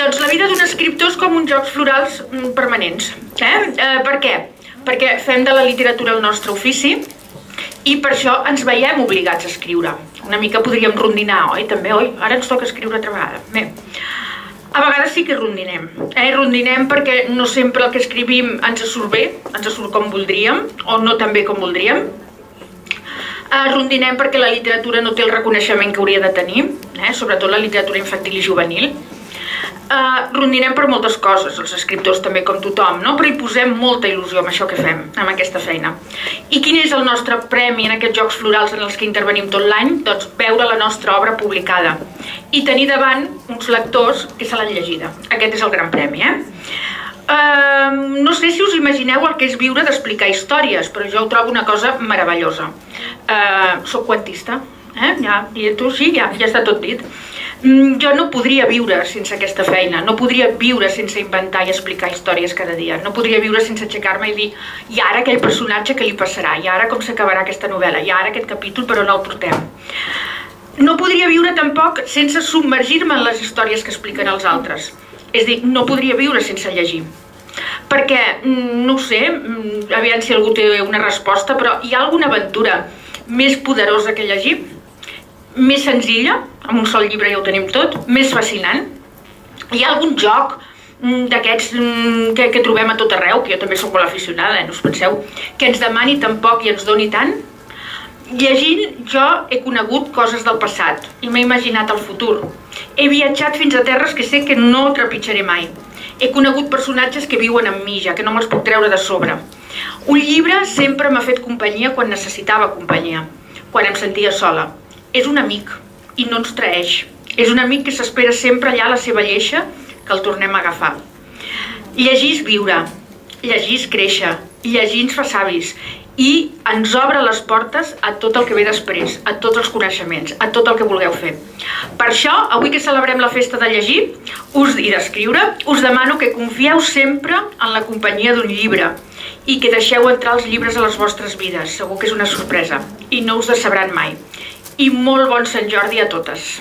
Doncs la vida d'un escriptor és com uns jocs florals permanents. Per què? Perquè fem de la literatura el nostre ofici i per això ens veiem obligats a escriure. Una mica podríem rondinar, oi? També, oi? Ara ens toca escriure altra vegada. Bé, a vegades sí que rondinem. Rondinem perquè no sempre el que escrivim ens surt bé, ens surt com voldríem o no tan bé com voldríem. Rondinem perquè la literatura no té el reconeixement que hauria de tenir, sobretot la literatura infantil i juvenil. Rondinem per moltes coses, els escriptors també com tothom, però hi posem molta il·lusió amb això que fem, amb aquesta feina. I quin és el nostre premi en aquests jocs florals en els que intervenim tot l'any? Doncs veure la nostra obra publicada i tenir davant uns lectors que se l'han llegida. Aquest és el gran premi. No sé si us imagineu el que és viure d'explicar històries, però jo ho trobo una cosa meravellosa. Soc quantista, i tu sí, ja està tot dit. Jo no podria viure sense aquesta feina, no podria viure sense inventar i explicar històries cada dia, no podria viure sense aixecar-me i dir i ara aquell personatge que li passarà, i ara com s'acabarà aquesta novel·la, i ara aquest capítol per on el portem. No podria viure tampoc sense submergir-me en les històries que expliquen els altres, és a dir, no podria viure sense llegir. Perquè, no ho sé, aviam si algú té una resposta, però hi ha alguna aventura més poderosa que llegir? Més senzilla, amb un sol llibre ja ho tenim tot, més fascinant. Hi ha algun joc d'aquests que trobem a tot arreu, que jo també soc molt aficionada, no us penseu, que ens demani tan poc i ens doni tant? Llegint jo he conegut coses del passat i m'he imaginat el futur. He viatjat fins a terres que sé que no trepitjaré mai. He conegut personatges que viuen amb mi ja, que no me'ls puc treure de sobre. Un llibre sempre m'ha fet companyia quan necessitava companyia, quan em sentia sola. És un amic i no ens traeix. És un amic que s'espera sempre allà a la seva lleixa que el tornem a agafar. Llegir és viure, llegir és créixer, llegir ens fa savis i ens obre les portes a tot el que ve després, a tots els coneixements, a tot el que vulgueu fer. Per això, avui que celebrem la festa de llegir i d'escriure, us demano que confieu sempre en la companyia d'un llibre i que deixeu entrar els llibres a les vostres vides. Segur que és una sorpresa i no us decebran mai. I molt bon Sant Jordi a totes.